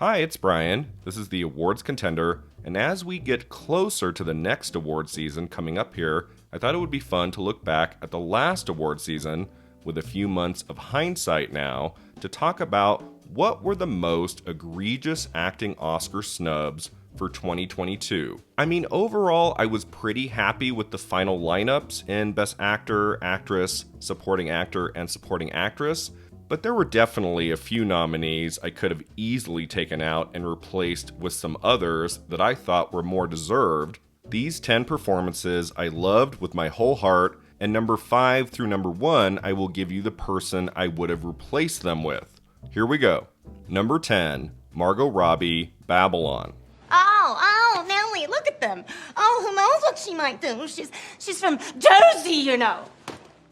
Hi, it's Brian. This is the awards contender, and as we get closer to the next award season coming up here, I thought it would be fun to look back at the last award season with a few months of hindsight now to talk about what were the most egregious acting Oscar snubs for 2022. I mean, overall, I was pretty happy with the final lineups in Best Actor, Actress, Supporting Actor, and Supporting Actress, but there were definitely a few nominees I could have easily taken out and replaced with some others that I thought were more deserved. These 10 performances I loved with my whole heart, and number 5 through number 1, I will give you the person I would have replaced them with. Here we go. Number 10, Margot Robbie, Babylon. Oh, Nellie, look at them. Oh, who knows what she might do? She's from Jersey, you know.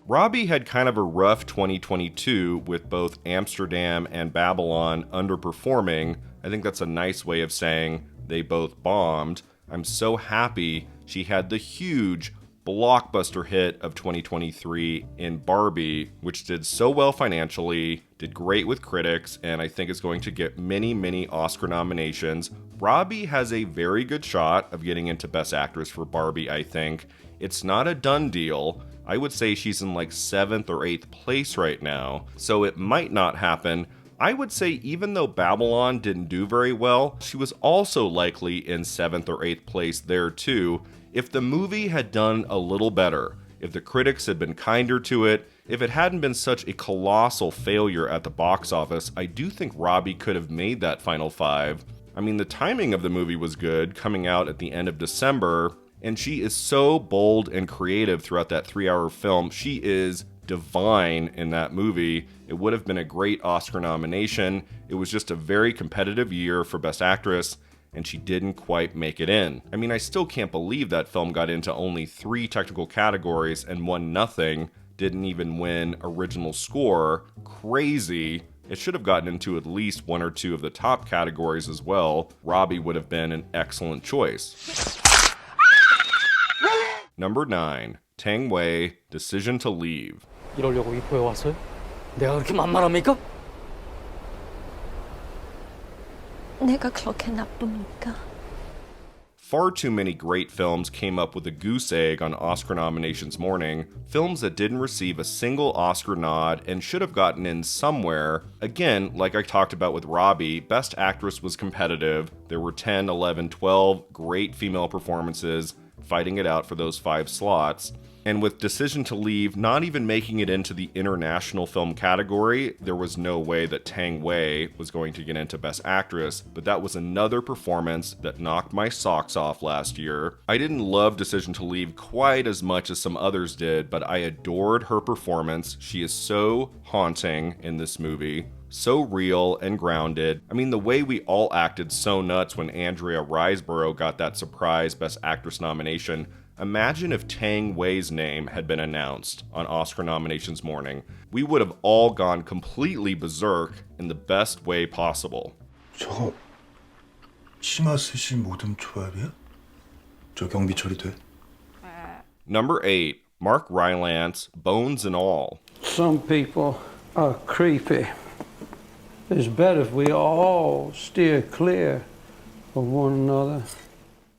Robbie had kind of a rough 2022 with both Amsterdam and Babylon underperforming. I think that's a nice way of saying they both bombed. I'm so happy she had the huge blockbuster hit of 2023 in Barbie, which did so well financially, did great with critics, and I think is going to get many Oscar nominations. Robbie has a very good shot of getting into Best Actress for Barbie, I think. It's not a done deal. I would say she's in like 7th or 8th place right now, so it might not happen. I would say even though Babylon didn't do very well, she was also likely in 7th or 8th place there too, if the movie had done a little better, if the critics had been kinder to it, if it hadn't been such a colossal failure at the box office, I do think Robbie could have made that final 5. I mean, the timing of the movie was good, coming out at the end of December, and she is so bold and creative throughout that 3-hour film. She is divine in that movie. It would have been a great Oscar nomination. It was just a very competitive year for Best Actress, and she didn't quite make it in. I mean, I still can't believe that film got into only 3 technical categories and won nothing, didn't even win original score. Crazy. It should have gotten into at least 1 or 2 of the top categories as well. Robbie would have been an excellent choice. Number 9, Tang Wei, Decision to Leave. 이러려고 이포에 왔어요? 내가 그렇게 만만합니까? 내가 그렇게 나쁩니까? Far too many great films came up with a goose egg on Oscar nominations morning, films that didn't receive a single Oscar nod and should have gotten in somewhere. Again, like I talked about with Robbie, Best Actress was competitive. There were 10, 11, 12 great female performances fighting it out for those 5 slots. And with Decision to Leave not even making it into the international film category, there was no way that Tang Wei was going to get into Best Actress, but that was another performance that knocked my socks off last year. I didn't love Decision to Leave quite as much as some others did, but I adored her performance. She is so haunting in this movie. So real and grounded. I mean, the way we all acted so nuts when Andrea Riseborough got that surprise Best Actress nomination. Imagine if Tang Wei's name had been announced on Oscar nominations morning. We would have all gone completely berserk in the best way possible. 저거 치마 쓰신 모듬 초밥이야? 저 경비 처리돼? Number 8, Mark Rylance, Bones and All. Some people are creepy. It's better if we all steer clear of one another.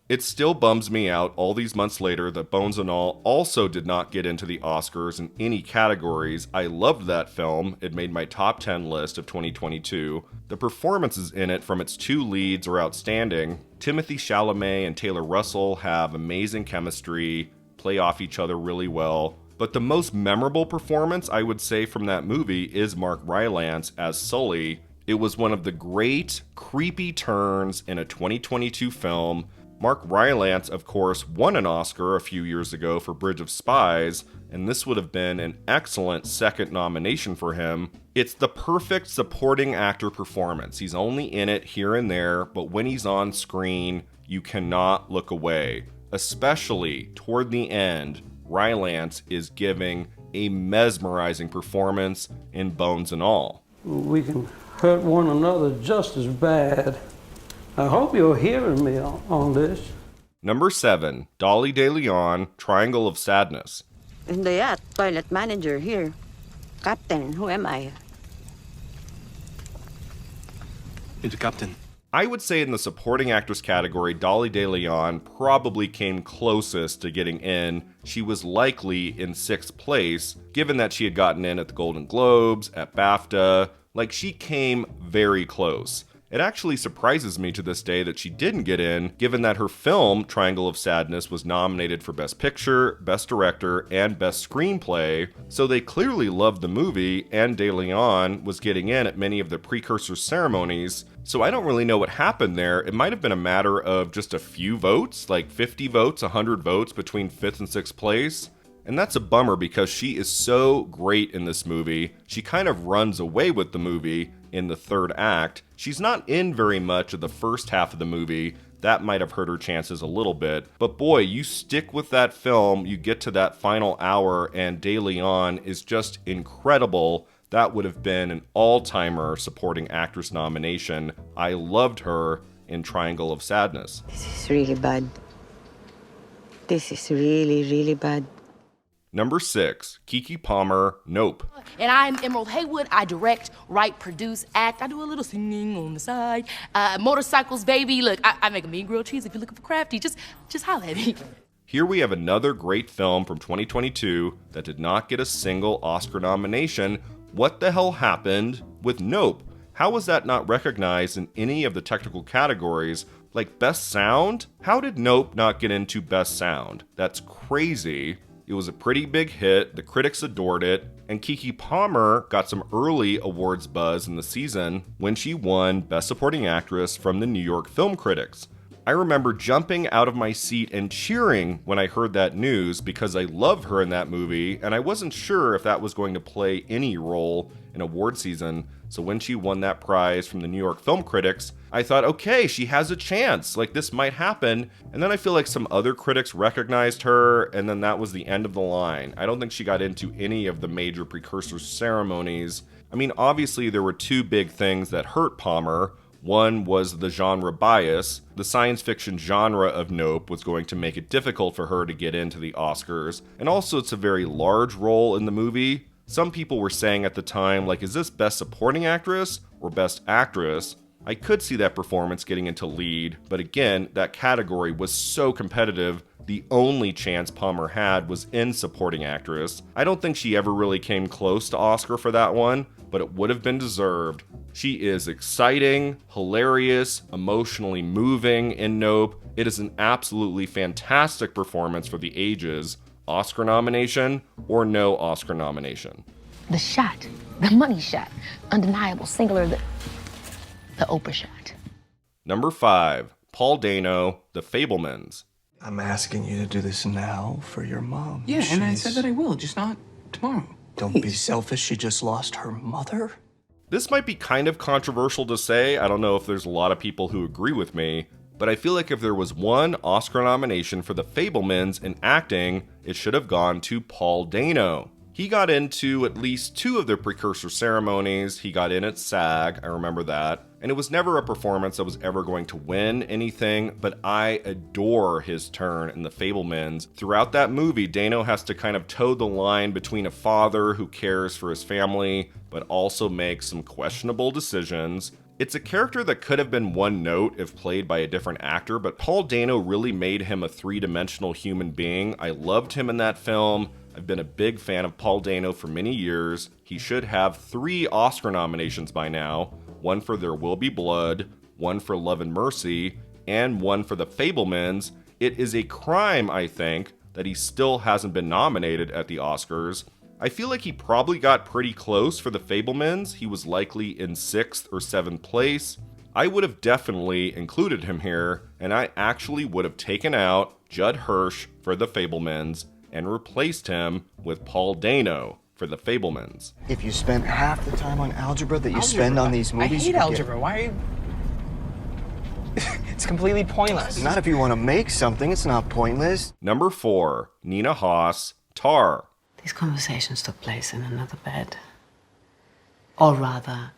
It still bums me out all these months later that Bones and All also did not get into the Oscars in any categories. I loved that film. It made my top 10 list of 2022. The performances in it from its 2 leads are outstanding. Timothée Chalamet and Taylor Russell have amazing chemistry, play off each other really well. But the most memorable performance, I would say, from that movie is Mark Rylance as Sully. It was one of the great, creepy turns in a 2022 film. Mark Rylance, of course, won an Oscar a few years ago for Bridge of Spies, and this would have been an excellent second nomination for him. It's the perfect supporting actor performance. He's only in it here and there, but when he's on screen, you cannot look away. Especially toward the end, Rylance is giving a mesmerizing performance in Bones and All. We can hurt one another just as bad. I hope you're hearing me on this. Number 7, Dolly De Leon, Triangle of Sadness. In the yacht, toilet manager here. Captain, who am I? You're the captain. I would say in the supporting actress category, Dolly De Leon probably came closest to getting in. She was likely in 6th place, given that she had gotten in at the Golden Globes, at BAFTA. Like, she came very close. It actually surprises me to this day that she didn't get in, given that her film, Triangle of Sadness, was nominated for Best Picture, Best Director, and Best Screenplay, so they clearly loved the movie, and De Leon was getting in at many of the precursor ceremonies, so I don't really know what happened there. It might have been a matter of just a few votes, like 50 votes, 100 votes between 5th and 6th place. And that's a bummer because she is so great in this movie. She kind of runs away with the movie in the 3rd act. She's not in very much of the first half of the movie. That might have hurt her chances a little bit. But boy, you stick with that film, you get to that final hour, and De Leon is just incredible. That would have been an all-timer supporting actress nomination. I loved her in Triangle of Sadness. This is really bad. This is really, really bad. Number 6, Kiki Palmer, Nope. And I'm Emerald Haywood. I direct, write, produce, act. I do a little singing on the side. Motorcycles, baby. Look, I make a mean grilled cheese. If you're looking for crafty, just holler at me. Here we have another great film from 2022 that did not get a single Oscar nomination. What the hell happened with Nope? How was that not recognized in any of the technical categories? Like Best Sound? How did Nope not get into Best Sound? That's crazy. It was a pretty big hit, the critics adored it, and Kiki Palmer got some early awards buzz in the season when she won Best Supporting Actress from the New York Film Critics. I remember jumping out of my seat and cheering when I heard that news because I love her in that movie, and I wasn't sure if that was going to play any role in award season. So when she won that prize from the New York Film Critics, I thought, okay, she has a chance, like this might happen. And then I feel like some other critics recognized her, and then that was the end of the line. I don't think she got into any of the major precursor ceremonies. I mean, obviously there were 2 big things that hurt Palmer. One was the genre bias. The science fiction genre of Nope was going to make it difficult for her to get into the Oscars. And also it's a very large role in the movie. Some people were saying at the time, like, is this Best Supporting Actress or Best Actress? I could see that performance getting into lead, but again, that category was so competitive, the only chance Palmer had was in Supporting Actress. I don't think she ever really came close to Oscar for that one, but it would have been deserved. She is exciting, hilarious, emotionally moving in Nope. It is an absolutely fantastic performance for the ages. Oscar nomination or no Oscar nomination? The shot, the money shot, undeniable, singular, the Oprah shot. Number 5, Paul Dano, The Fabelmans. I'm asking you to do this now for your mom. Yeah, and I said that I will, just not tomorrow. Don't be selfish. She just lost her mother. This might be kind of controversial to say. I don't know if there's a lot of people who agree with me, but I feel like if there was one Oscar nomination for The Fabelmans in acting, it should have gone to Paul Dano. He got into at least 2 of the precursor ceremonies. He got in at SAG, I remember that. And it was never a performance that was ever going to win anything, but I adore his turn in The Fabelmans. Throughout that movie, Dano has to kind of toe the line between a father who cares for his family, but also makes some questionable decisions. It's a character that could have been one note if played by a different actor, but Paul Dano really made him a 3-dimensional human being. I loved him in that film. I've been a big fan of Paul Dano for many years. He should have 3 Oscar nominations by now. One for There Will Be Blood, one for Love and Mercy, and one for The Fabelmans. It is a crime, I think, that he still hasn't been nominated at the Oscars. I feel like he probably got pretty close for The Fabelmans. He was likely in 6th or 7th place. I would have definitely included him here, and I actually would have taken out Judd Hirsch for The Fabelmans and replaced him with Paul Dano for The Fabelmans. If you spent half the time on algebra that you spend on these movies, I hate algebra. Why are you... It's completely pointless. Not if you want to make something, it's not pointless. Number 4, Nina Haas, Tar. These conversations took place in another bed. Or rather,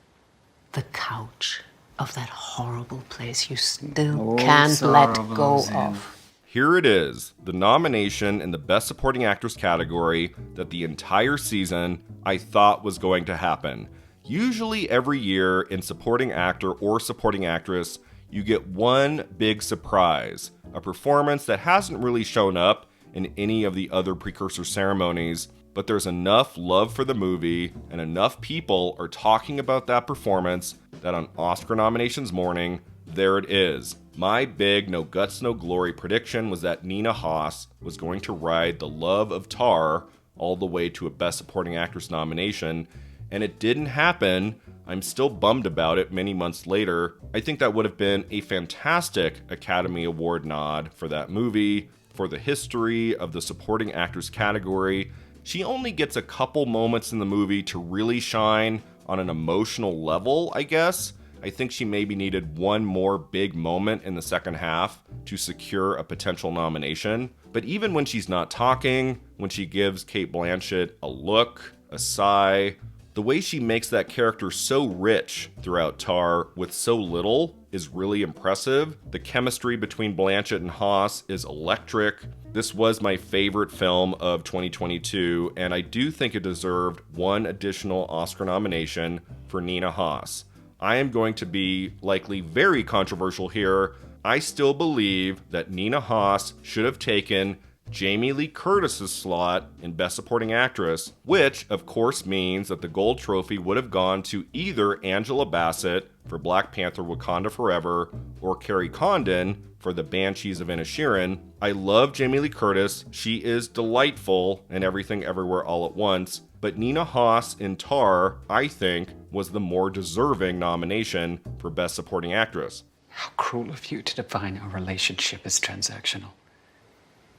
the couch of that horrible place you still can't let go of. Here it is, the nomination in the Best Supporting Actress category that the entire season I thought was going to happen. Usually every year in Supporting Actor or Supporting Actress, you get one big surprise, a performance that hasn't really shown up in any of the other precursor ceremonies, but there's enough love for the movie and enough people are talking about that performance that on Oscar nominations morning, there it is. My big no guts, no glory prediction was that Nina Haas was going to ride the love of Tar all the way to a Best Supporting Actress nomination, and it didn't happen. I'm still bummed about it many months later. I think that would have been a fantastic Academy Award nod for that movie, for the history of the supporting actress category. She only gets a couple moments in the movie to really shine on an emotional level, I guess. I think she maybe needed one more big moment in the second half to secure a potential nomination. But even when she's not talking, when she gives Cate Blanchett a look, a sigh, the way she makes that character so rich throughout Tar with so little is really impressive. The chemistry between Blanchett and Haas is electric. This was my favorite film of 2022, and I do think it deserved one additional Oscar nomination for Nina Haas. I am going to be likely very controversial here. I still believe that Nina Haas should have taken Jamie Lee Curtis's slot in Best Supporting Actress, which of course means that the gold trophy would have gone to either Angela Bassett for Black Panther Wakanda Forever or Carrie Condon for The Banshees of Inisherin. I love Jamie Lee Curtis. She is delightful in Everything Everywhere All at Once, but Nina Haas in Tar, I think, was the more deserving nomination for Best Supporting Actress. How cruel of you to define a relationship as transactional.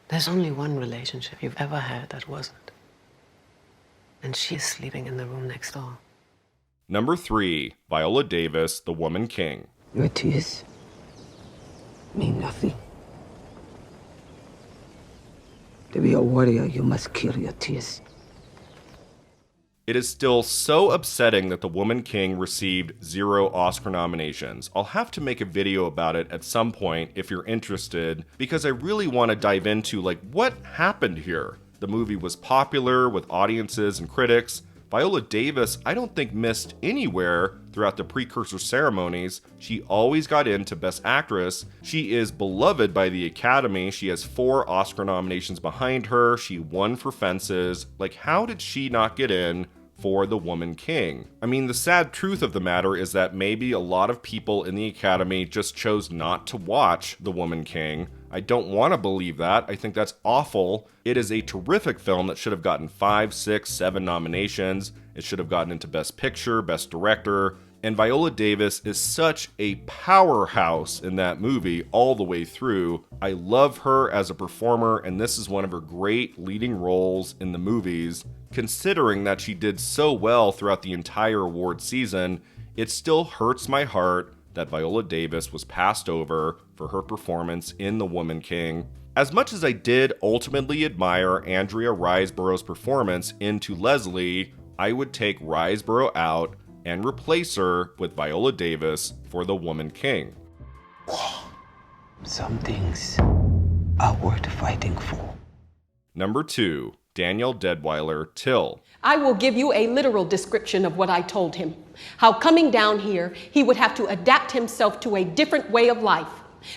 There's only one relationship you've ever had that wasn't. And she's sleeping in the room next door. Number 3, Viola Davis, The Woman King. Your tears mean nothing. To be a warrior, you must kill your tears. It is still so upsetting that The Woman King received 0 Oscar nominations. I'll have to make a video about it at some point if you're interested, because I really want to dive into what happened here. The movie was popular with audiences and critics. Viola Davis, I don't think missed anywhere throughout the precursor ceremonies. She always got into Best Actress. She is beloved by the Academy. She has 4 Oscar nominations behind her. She won for Fences. How did she not get in for The Woman King? I mean, the sad truth of the matter is that maybe a lot of people in the Academy just chose not to watch The Woman King. I don't want to believe that. I think that's awful. It is a terrific film that should have gotten 5, 6, 7 nominations. It should have gotten into Best Picture, Best Director, and Viola Davis is such a powerhouse in that movie all the way through. I love her as a performer, and this is one of her great leading roles in the movies. Considering that she did so well throughout the entire award season, it still hurts my heart that Viola Davis was passed over for her performance in The Woman King. As much as I did ultimately admire Andrea Riseborough's performance in To Leslie, I would take Riseborough out and replace her with Viola Davis for The Woman King. Some things are worth fighting for. Number 2, Daniel Deadwyler, Till. I will give you a literal description of what I told him. How coming down here, he would have to adapt himself to a different way of life.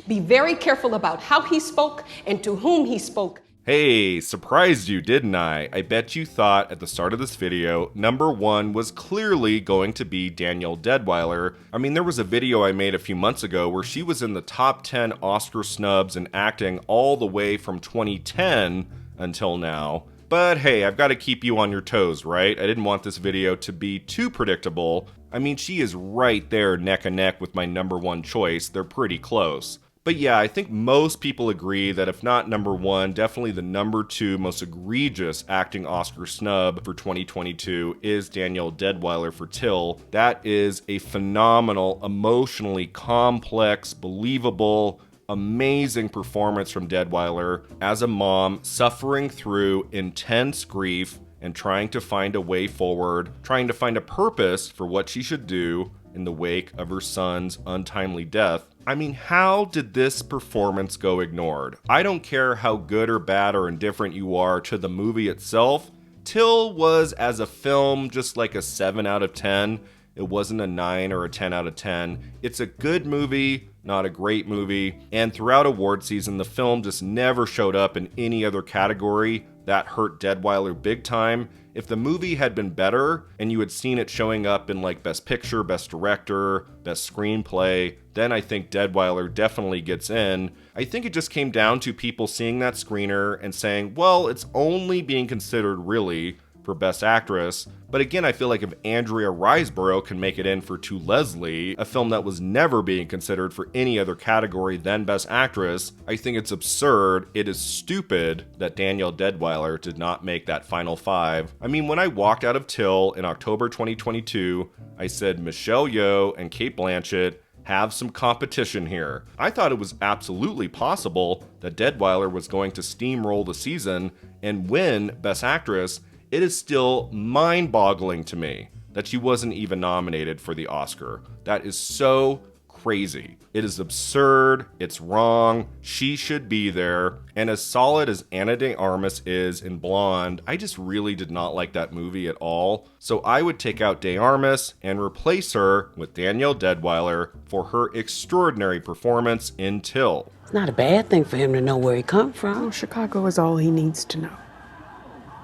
Be very careful about how he spoke and to whom he spoke. Hey, surprised you, didn't I? I bet you thought at the start of this video, number 1 was clearly going to be Daniel Deadwyler. I mean, there was a video I made a few months ago where she was in the top 10 Oscar snubs in acting all the way from 2010 until now. But hey, I've got to keep you on your toes, right? I didn't want this video to be too predictable. I mean, she is right there neck and neck with my number 1 choice. They're pretty close. But yeah, I think most people agree that if not number 1, definitely the number 2 most egregious acting Oscar snub for 2022 is Daniel Deadwyler for Till. That is a phenomenal, emotionally complex, believable, amazing performance from Deadwyler as a mom suffering through intense grief and trying to find a way forward, trying to find a purpose for what she should do in the wake of her son's untimely death. I mean, how did this performance go ignored? I don't care how good or bad or indifferent you are to the movie itself. Till was, as a film, just like a 7 out of 10. It wasn't a 9 or a 10 out of 10. It's a good movie, not a great movie. And throughout award season, the film just never showed up in any other category. That hurt Deadweiler big time. If the movie had been better and you had seen it showing up in like Best Picture, Best Director, Best Screenplay, then I think Deadweiler definitely gets in. I think it just came down to people seeing that screener and saying, well, it's only being considered really for Best Actress. But again, I feel like if Andrea Riseborough can make it in for To Leslie, a film that was never being considered for any other category than Best Actress, I think it's absurd. It is stupid that Danielle Deadweiler did not make that final 5. I mean, when I walked out of Till in October 2022, I said Michelle Yeoh and Cate Blanchett have some competition here. I thought it was absolutely possible that Deadweiler was going to steamroll the season and win Best Actress. It is still mind-boggling to me that she wasn't even nominated for the Oscar. That is so crazy. It is absurd. It's wrong. She should be there. And as solid as Ana de Armas is in Blonde, I just really did not like that movie at all. So I would take out de Armas and replace her with Danielle Deadweiler for her extraordinary performance in Till. It's not a bad thing for him to know where he come from. Well, Chicago is all he needs to know.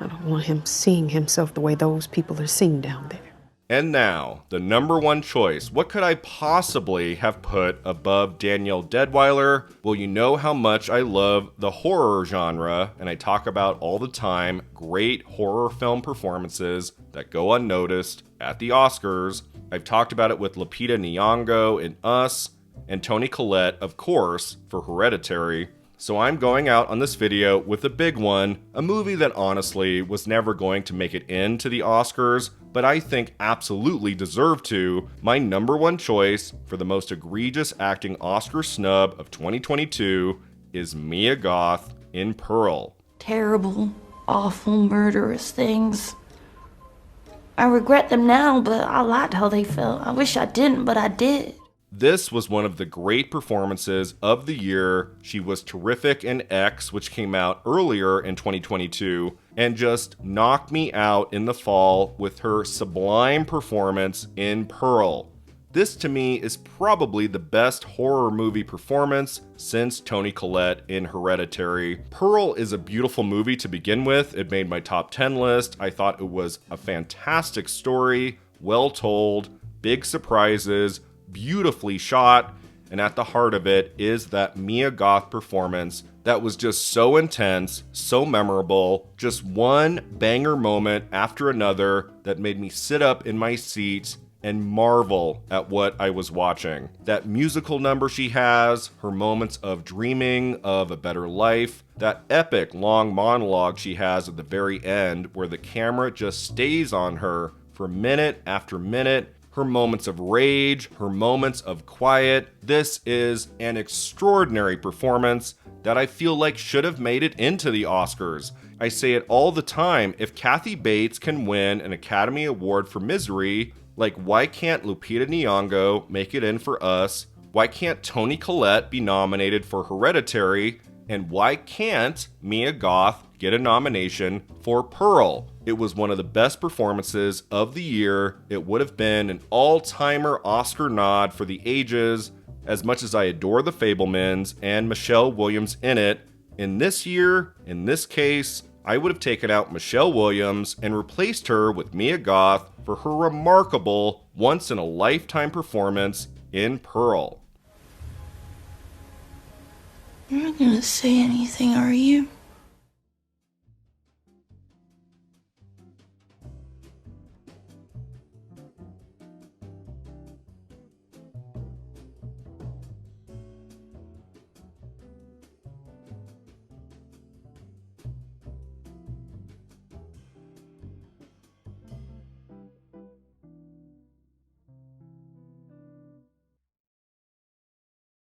I don't want him seeing himself the way those people are seen down there. And now, the number one choice. What could I possibly have put above Danielle Deadweiler? Well, you know how much I love the horror genre, and I talk about all the time great horror film performances that go unnoticed at the Oscars. I've talked about it with Lupita Nyong'o in Us, and Toni Collette, of course, for Hereditary. So I'm going out on this video with a big one, a movie that honestly was never going to make it into the Oscars, but I think absolutely deserved to. My number one choice for the most egregious acting Oscar snub of 2022 is Mia Goth in Pearl. Terrible, awful, murderous things. I regret them now, but I liked how they felt. I wish I didn't, but I did. This was one of the great performances of the year. She was terrific in X, which came out earlier in 2022, and just knocked me out in the fall with her sublime performance in Pearl. This to me is probably the best horror movie performance since Toni Collette in Hereditary. Pearl is a beautiful movie to begin with. It made my top 10 list. I thought it was a fantastic story, well told, big surprises, beautifully shot, and at the heart of it is that Mia Goth performance that was just so intense, so memorable, just one banger moment after another that made me sit up in my seat and marvel at what I was watching. That musical number she has, her moments of dreaming of a better life, that epic long monologue she has at the very end where the camera just stays on her for minute after minute, her moments of rage, her moments of quiet. This is an extraordinary performance that I feel like should have made it into the Oscars. I say it all the time, if Kathy Bates can win an Academy Award for Misery, like why can't Lupita Nyong'o make it in for Us? Why can't Toni Collette be nominated for Hereditary? And why can't Mia Goth get a nomination for Pearl? It was one of the best performances of the year. It would have been an all-timer Oscar nod for the ages. As much as I adore The Fabelmans and Michelle Williams in it, in this year, in this case, I would have taken out Michelle Williams and replaced her with Mia Goth for her remarkable, once-in-a-lifetime performance in Pearl. You're not gonna say anything, are you?